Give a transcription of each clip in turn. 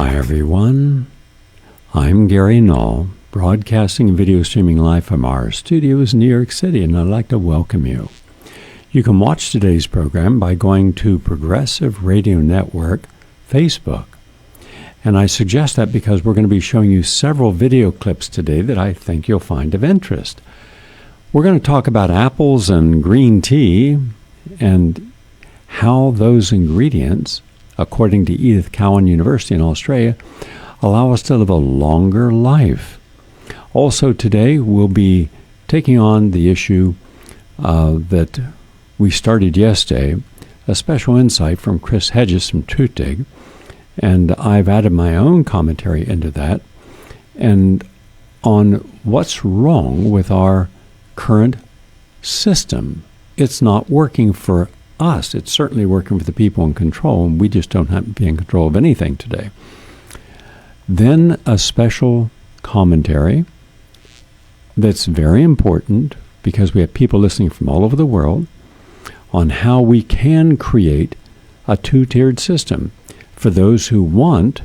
Hi everyone, I'm Gary Null, broadcasting and video streaming live from our studios in New York City, and I'd like to welcome you. You can watch today's program by going to Progressive Radio Network Facebook. And I suggest that because we're going to be showing you several video clips today that I think you'll find of interest. We're going to talk about apples and green tea and how those ingredients, according to Edith Cowan University in Australia, allow us to live a longer life. Also today, we'll be taking on the issue that we started yesterday, a special insight from Chris Hedges from Truthdig, and I've added my own commentary into that, and on what's wrong with our current system. It's not working for us. It's certainly working for the people in control, and we just don't have to be in control of anything today. Then a special commentary that's very important because we have people listening from all over the world on how we can create a two-tiered system. For those who want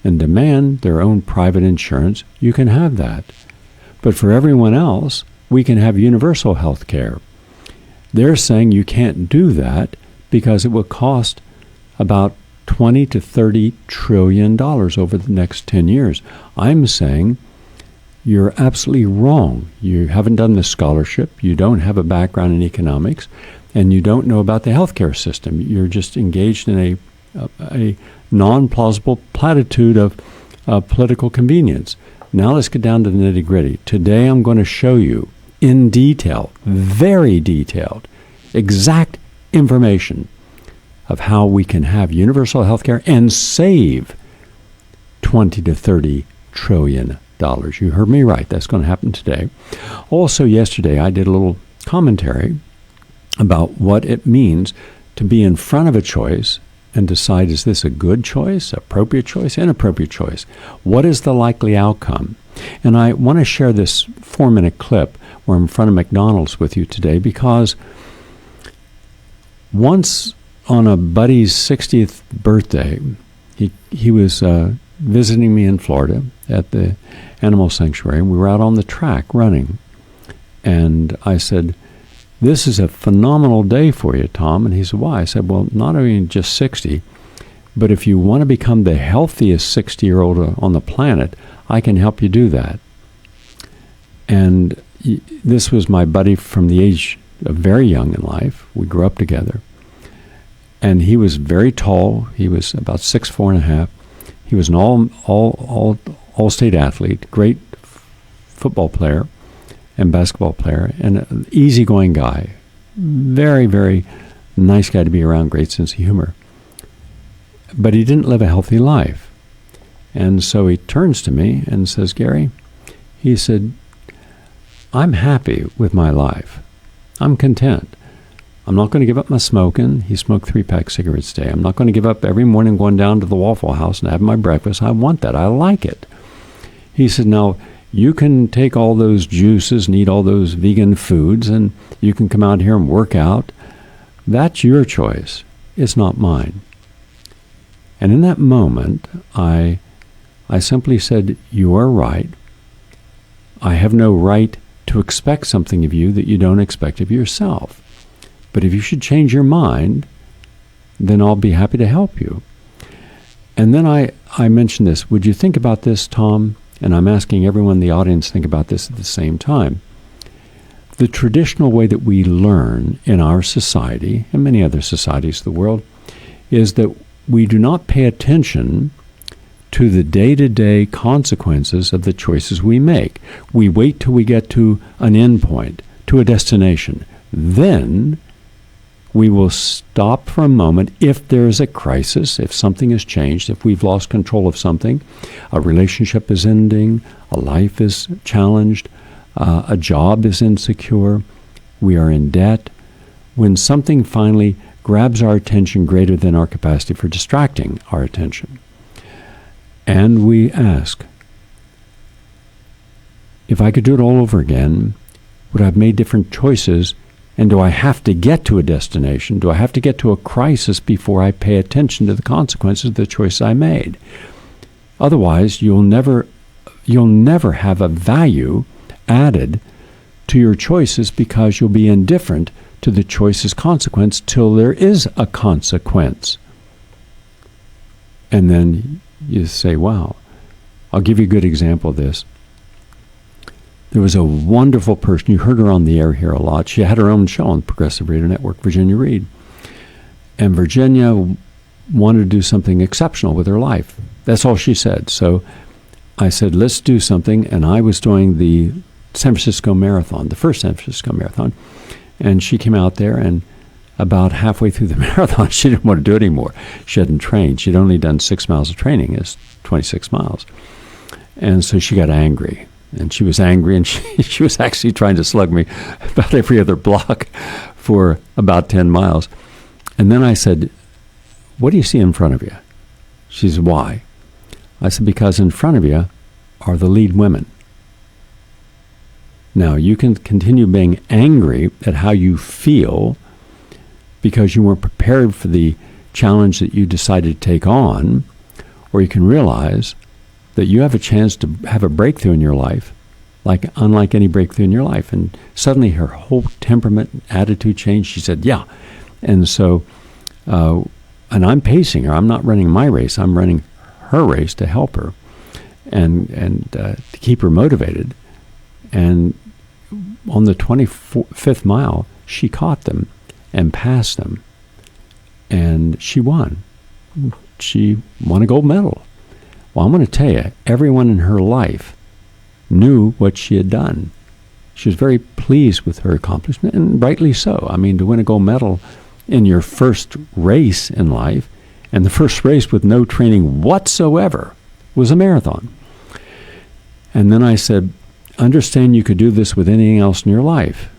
and demand their own private insurance, you can have that. But for everyone else, we can have universal health care. They're saying you can't do that because it will cost about $20 to $30 trillion over the next 10 years. I'm saying you're absolutely wrong. You haven't done the scholarship, you don't have a background in economics, and you don't know about the healthcare system. You're just engaged in a non-plausible platitude of political convenience. Now let's get down to the nitty-gritty. Today I'm going to show you in detail, very detailed, exact information of how we can have universal health care and save $20 to $30 trillion. You heard me right. That's going to happen today. Also, yesterday I did a little commentary about what it means to be in front of a choice and decide, is this a good choice, appropriate choice, inappropriate choice? What is the likely outcome? And I want to share this 4-minute clip where I'm in front of McDonald's with you today because once on a buddy's 60th birthday, he was visiting me in Florida at the animal sanctuary. We were out on the track running. And I said, "This is a phenomenal day for you, Tom." And he said, "Why?" I said, "Well, not only just 60, but if you want to become the healthiest 60-year-old on the planet, I can help you do that." And this was my buddy from the age of very young in life. We grew up together. And he was very tall. He was about 6'4.5". He was an all-state athlete, great football player and basketball player, and an easygoing guy. Very, very nice guy to be around, great sense of humor. But he didn't live a healthy life. And so he turns to me and says, "Gary," he said, "I'm happy with my life. I'm content. I'm not going to give up my smoking." He smoked 3-pack cigarettes a day. "I'm not going to give up every morning going down to the Waffle House and having my breakfast. I want that. I like it." He said, "Now, you can take all those juices and eat all those vegan foods, and you can come out here and work out. That's your choice. It's not mine." And in that moment, I simply said, "You are right. I have no right to expect something of you that you don't expect of yourself. But if you should change your mind, then I'll be happy to help you." And then I mentioned this. "Would you think about this, Tom?" And I'm asking everyone in the audience to think about this at the same time. The traditional way that we learn in our society, and many other societies of the world, is that we do not pay attention to the day-to-day consequences of the choices we make. We wait till we get to an end point, to a destination. Then we will stop for a moment if there is a crisis, if something has changed, if we've lost control of something, a relationship is ending, a life is challenged, a job is insecure, we are in debt. When something finally grabs our attention greater than our capacity for distracting our attention. And we ask, if I could do it all over again, would I have made different choices? And do I have to get to a destination? Do I have to get to a crisis before I pay attention to the consequences of the choice I made? Otherwise, you'll never have a value added to your choices, because you'll be indifferent to the choice's consequence till there is a consequence. And then you say, wow. I'll give you a good example of this. There was a wonderful person. You heard her on the air here a lot. She had her own show on the Progressive Radio Network, Virginia Reed. And Virginia wanted to do something exceptional with her life. That's all she said. So I said, let's do something. And I was doing the San Francisco Marathon, the first San Francisco Marathon. And she came out there, and about halfway through the marathon, she didn't want to do it anymore. She hadn't trained. She'd only done 6 miles of training. It's 26 miles. And so she got angry. And she was angry, and she was actually trying to slug me about every other block for about 10 miles. And then I said, what do you see in front of you? She said, why? I said, because in front of you are the lead women. Now, you can continue being angry at how you feel because you weren't prepared for the challenge that you decided to take on, or you can realize that you have a chance to have a breakthrough in your life, unlike any breakthrough in your life. And suddenly her whole temperament, attitude changed. She said, yeah. And so, and I'm pacing her. I'm not running my race. I'm running her race to help her and to keep her motivated. And on the 25th mile, she caught them and passed them. And she won. She won a gold medal. Well, I'm going to tell you, everyone in her life knew what she had done. She was very pleased with her accomplishment, and rightly so. I mean, to win a gold medal in your first race in life, and the first race with no training whatsoever, was a marathon. And then I said, understand you could do this with anything else in your life,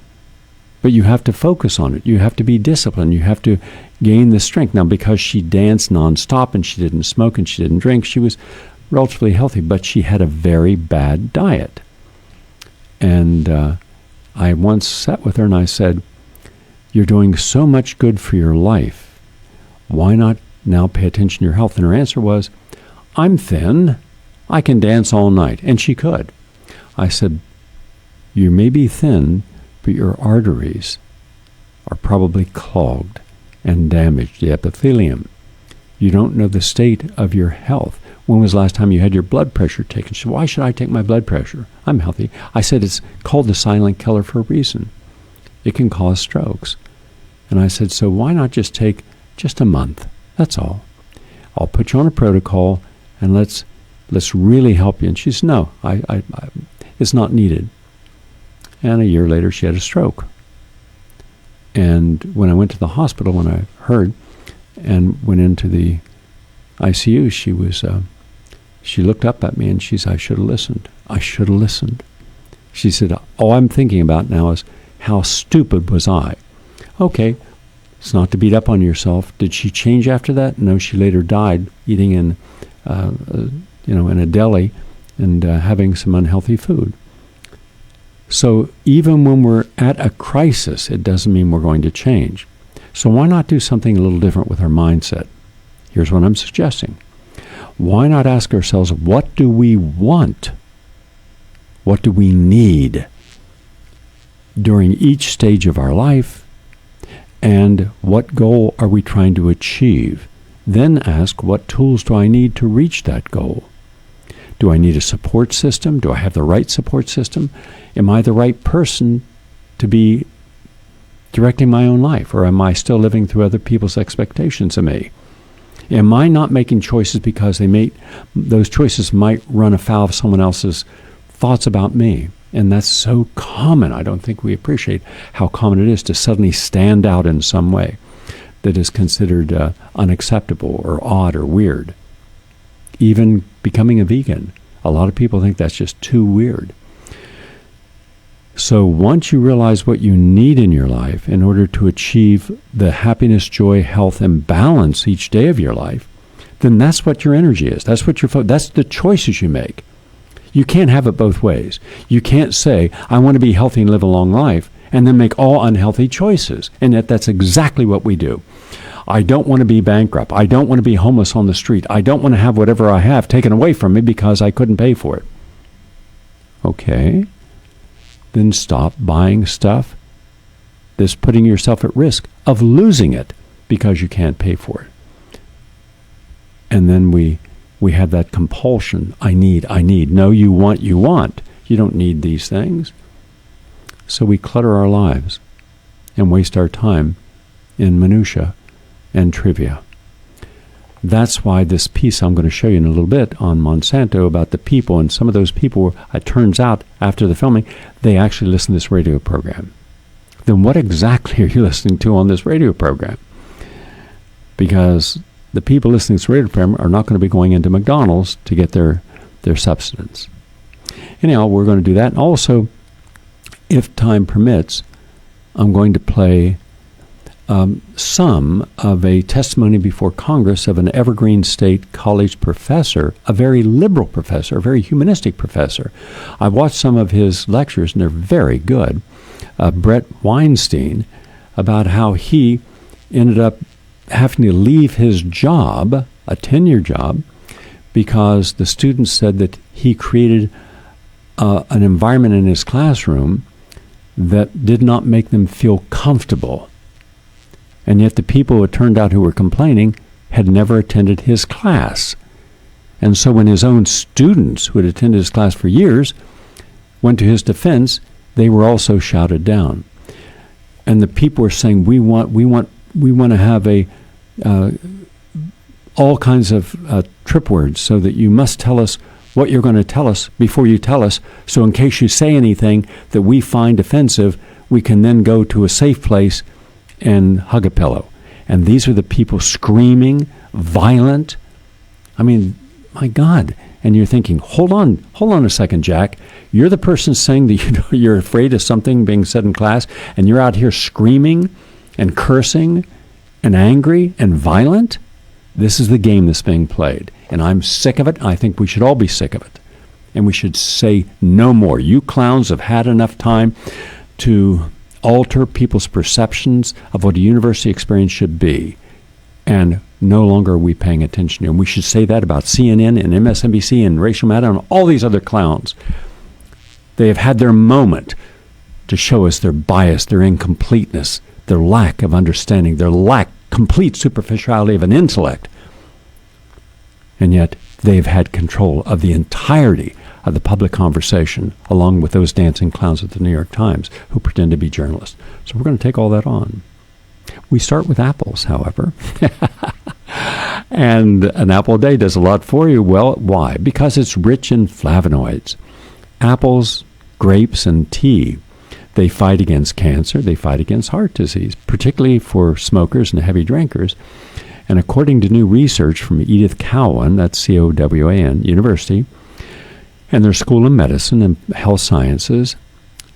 but you have to focus on it. You have to be disciplined. You have to gain the strength. Now, because she danced nonstop and she didn't smoke and she didn't drink, she was relatively healthy, but she had a very bad diet. And I once sat with her and I said, you're doing so much good for your life. Why not now pay attention to your health? And her answer was, I'm thin. I can dance all night. And she could. I said, you may be thin, but your arteries are probably clogged and damaged, the epithelium. You don't know the state of your health. When was the last time you had your blood pressure taken? She said, why should I take my blood pressure? I'm healthy. I said, it's called the silent killer for a reason. It can cause strokes. And I said, so why not just take just a month? That's all. I'll put you on a protocol, and let's really help you. And she said, no, I it's not needed. And a year later, she had a stroke. And when I went to the hospital, when I heard and went into the ICU, she looked up at me and she said, I should have listened. I should have listened. She said, all I'm thinking about now is how stupid was I? Okay, it's not to beat up on yourself. Did she change after that? No, she later died eating in a deli and having some unhealthy food. So even when we're at a crisis, it doesn't mean we're going to change. So why not do something a little different with our mindset? Here's what I'm suggesting. Why not ask ourselves, what do we want? What do we need during each stage of our life? And what goal are we trying to achieve? Then ask, what tools do I need to reach that goal? Do I need a support system? Do I have the right support system? Am I the right person to be directing my own life? Or am I still living through other people's expectations of me? Am I not making choices because those choices might run afoul of someone else's thoughts about me? And that's so common. I don't think we appreciate how common it is to suddenly stand out in some way that is considered unacceptable or odd or weird. Even becoming a vegan, a lot of people think that's just too weird. So once you realize what you need in your life in order to achieve the happiness, joy, health, and balance each day of your life, then that's what your energy is. That's what that's the choices you make. You can't have it both ways. You can't say, I want to be healthy and live a long life, and then make all unhealthy choices. And yet that's exactly what we do. I don't want to be bankrupt. I don't want to be homeless on the street. I don't want to have whatever I have taken away from me because I couldn't pay for it. Okay. Then stop buying stuff that's putting yourself at risk of losing it because you can't pay for it. And then we have that compulsion. I need. No, you want. You don't need these things. So we clutter our lives and waste our time in minutia and trivia. That's why this piece I'm going to show you in a little bit on Monsanto about the people, and some of those people, it turns out after the filming, they actually listen to this radio program. Then what exactly are you listening to on this radio program? Because the people listening to this radio program are not going to be going into McDonald's to get their substance. Anyhow, we're going to do that. And also, if time permits, I'm going to play some of a testimony before Congress of an Evergreen State College professor, a very liberal professor, a very humanistic professor. I've watched some of his lectures, and they're very good. Brett Weinstein, about how he ended up having to leave his job, a tenure job, because the students said that he created an environment in his classroom that did not make them feel comfortable. And yet the people, it turned out, who were complaining had never attended his class. And so when his own students, who had attended his class for years, went to his defense, they were also shouted down. And the people were saying, we want to have all kinds of trip words, so that you must tell us what you're going to tell us before you tell us, so in case you say anything that we find offensive, we can then go to a safe place and hug a pillow. And these are the people screaming, violent. I mean, my God. And you're thinking, hold on a second, Jack. You're the person saying that you're afraid of something being said in class, and you're out here screaming and cursing and angry and violent? This is the game that's being played. And I'm sick of it. I think we should all be sick of it. And we should say no more. You clowns have had enough time to alter people's perceptions of what a university experience should be. And no longer are we paying attention to. And we should say that about CNN and MSNBC and Rachel Maddow and all these other clowns. They have had their moment to show us their bias, their incompleteness, their lack of understanding, their complete superficiality of an intellect. And yet they've had control of the entirety of the public conversation, along with those dancing clowns at the New York Times who pretend to be journalists. So we're going to take all that on. We start with apples, however. And an apple a day does a lot for you. Well, why? Because it's rich in flavonoids. Apples, grapes, and tea, they fight against cancer. They fight against heart disease, particularly for smokers and heavy drinkers. And according to new research from Edith Cowan, that's Cowan University, and their School of Medicine and Health Sciences,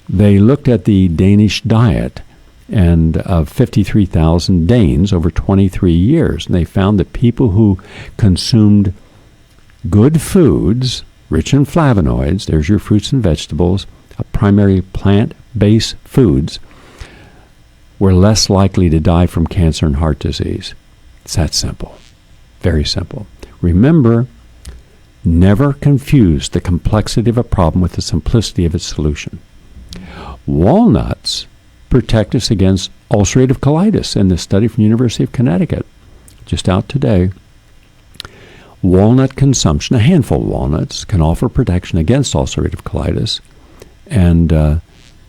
they looked at the Danish diet and of 53,000 Danes over 23 years. And they found that people who consumed good foods, rich in flavonoids, there's your fruits and vegetables, primary plant-based foods, were less likely to die from cancer and heart disease. It's that simple. Very simple. Remember, never confuse the complexity of a problem with the simplicity of its solution. Walnuts protect us against ulcerative colitis in this study from the University of Connecticut, just out today. Walnut consumption, a handful of walnuts, can offer protection against ulcerative colitis, and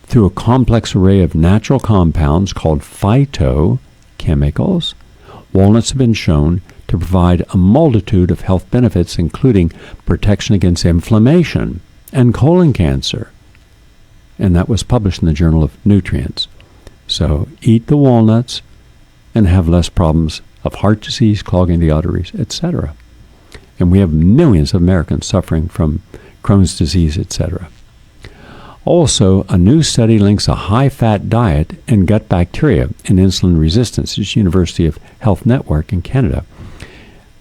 through a complex array of natural compounds called phytochemicals, walnuts have been shown to provide a multitude of health benefits, including protection against inflammation and colon cancer. And that was published in the Journal of Nutrients. So eat the walnuts and have less problems of heart disease, clogging the arteries, etc. And we have millions of Americans suffering from Crohn's disease, etc. Also, a new study links a high-fat diet and gut bacteria and insulin resistance. It's University of Health Network in Canada.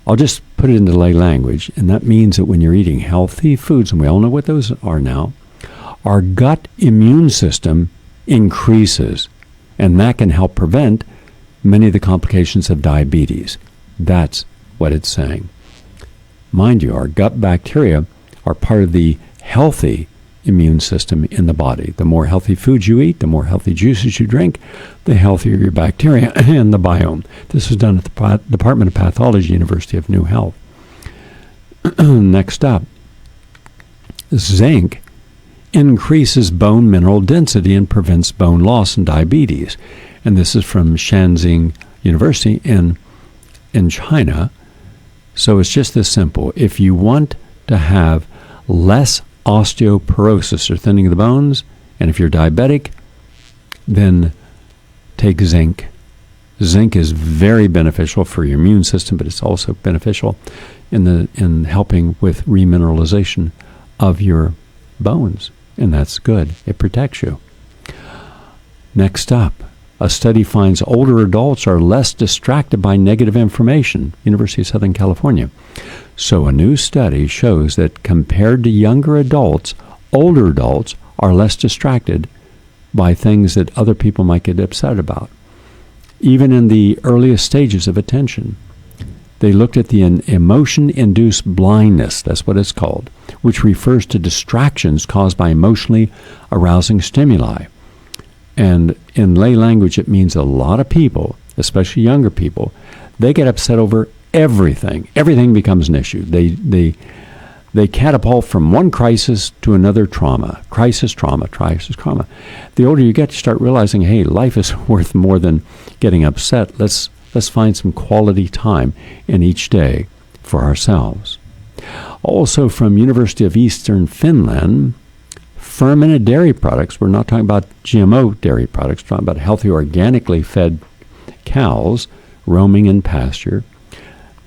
I'll just put it into lay language, and that means that when you're eating healthy foods, and we all know what those are now, our gut immune system increases, and that can help prevent many of the complications of diabetes. That's what it's saying. Mind you, our gut bacteria are part of the healthy immune system in the body. The more healthy foods you eat, the more healthy juices you drink, the healthier your bacteria and the biome. This was done at the Department of Pathology, University of New Health. Next up, zinc increases bone mineral density and prevents bone loss in diabetes. And this is from Shanxi University in China. So it's just this simple. If you want to have less osteoporosis or thinning of the bones, and if you're diabetic, then take zinc. Zinc is very beneficial for your immune system, but it's also beneficial in helping with remineralization of your bones, and that's good. It protects you. Next up, a study finds older adults are less distracted by negative information. University of Southern California. So a new study shows that compared to younger adults, older adults are less distracted by things that other people might get upset about. Even in the earliest stages of attention, they looked at the emotion-induced blindness, that's what it's called, which refers to distractions caused by emotionally arousing stimuli. And in lay language, it means a lot of people, especially younger people, they get upset over everything. Everything becomes an issue. They catapult from one crisis to another trauma. Crisis, trauma, crisis, trauma. The older you get, you start realizing, hey, life is worth more than getting upset. Let's find some quality time in each day for ourselves. Also from University of Eastern Finland, fermented dairy products, we're not talking about GMO dairy products, we're talking about healthy, organically fed cows roaming in pasture.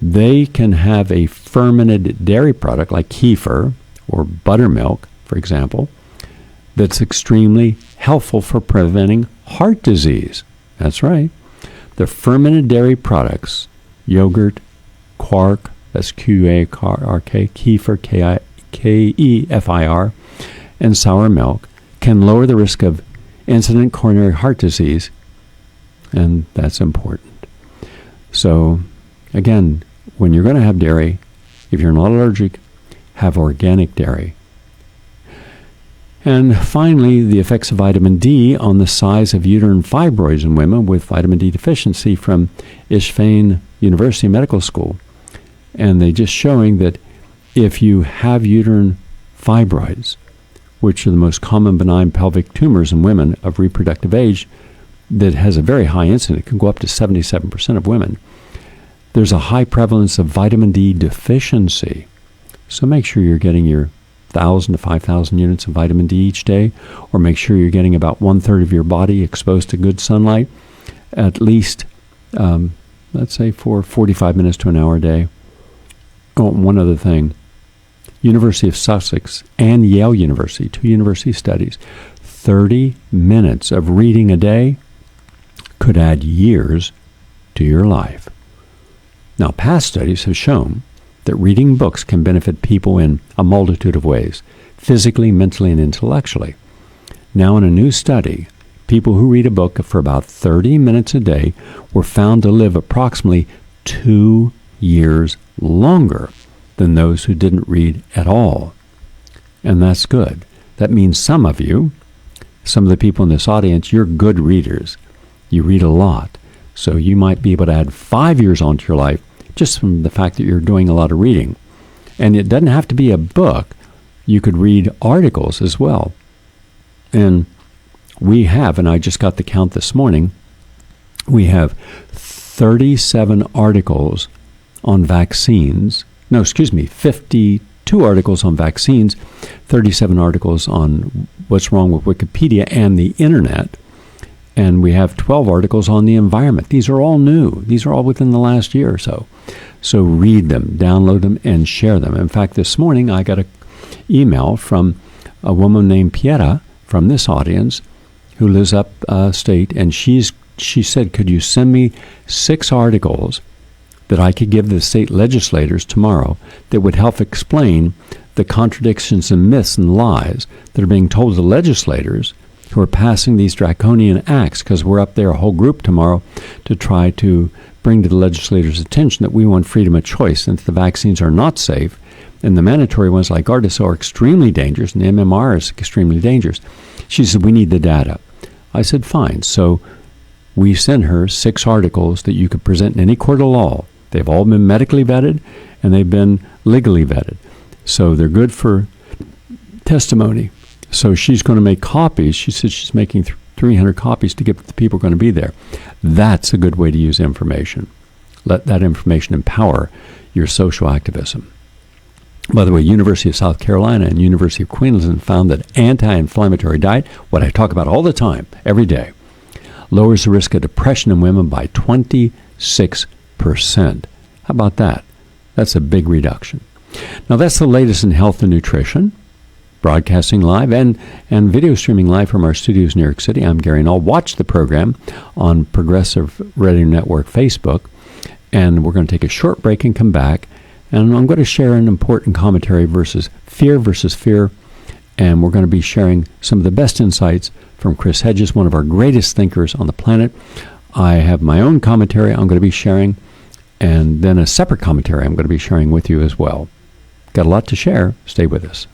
They can have a fermented dairy product like kefir or buttermilk, for example, that's extremely helpful for preventing heart disease. That's right. The fermented dairy products, yogurt, quark, that's Q-A-R-K, kefir, K-E-F-I-R, and sour milk, can lower the risk of incident coronary heart disease, and that's important. So, again, when you're going to have dairy, if you're not allergic, have organic dairy. And finally, the effects of vitamin D on the size of uterine fibroids in women with vitamin D deficiency from Isfahan University Medical School. And they just showing that if you have uterine fibroids, which are the most common benign pelvic tumors in women of reproductive age, that has a very high incidence, it can go up to 77% of women, there's a high prevalence of vitamin D deficiency. So make sure you're getting your 1,000 to 5,000 units of vitamin D each day, or make sure you're getting about 1/3 of your body exposed to good sunlight, at least, let's say, for 45 minutes to an hour a day. Oh, one other thing. University of Sussex and Yale University, 2 university studies, 30 minutes of reading a day could add years to your life. Now, past studies have shown that reading books can benefit people in a multitude of ways, physically, mentally, and intellectually. Now, in a new study, people who read a book for about 30 minutes a day were found to live approximately 2 years longer than those who didn't read at all. And that's good. That means some of you, some of the people in this audience, you're good readers. You read a lot. So you might be able to add 5 years onto your life just from the fact that you're doing a lot of reading. And it doesn't have to be a book. You could read articles as well. And we have, and I just got the count this morning, we have 37 articles on vaccines. 52 articles on vaccines, 37 articles on what's wrong with Wikipedia and the internet. And we have 12 articles on the environment. These are all new. These are all within the last year or so. So read them, download them, and share them. In fact, this morning I got an email from a woman named Pieta from this audience who lives up state, and she said, could you send me 6 articles that I could give the state legislators tomorrow that would help explain the contradictions and myths and lies that are being told to legislators who are passing these draconian acts, because we're up there, a whole group tomorrow, to try to bring to the legislators' attention that we want freedom of choice, and that the vaccines are not safe, and the mandatory ones like Gardasil are extremely dangerous, and the MMR is extremely dangerous. She said, we need the data. I said, fine. So we sent her 6 articles that you could present in any court of law. They've all been medically vetted, and they've been legally vetted. So they're good for testimony. So she's going to make copies. She said she's making 300 copies to give to the people who are going to be there. That's a good way to use information. Let that information empower your social activism. By the way, University of South Carolina and University of Queensland found that anti-inflammatory diet, what I talk about all the time, every day, lowers the risk of depression in women by 26%. How about that? That's a big reduction. Now, that's the latest in health and nutrition, broadcasting live and video streaming live from our studios in New York City. I'm Gary Null. Watch the program on Progressive Radio Network Facebook, and we're going to take a short break and come back, and I'm going to share an important commentary versus fear, and we're going to be sharing some of the best insights from Chris Hedges, one of our greatest thinkers on the planet. I have my own commentary I'm going to be sharing, and then a separate commentary I'm going to be sharing with you as well. Got a lot to share. Stay with us.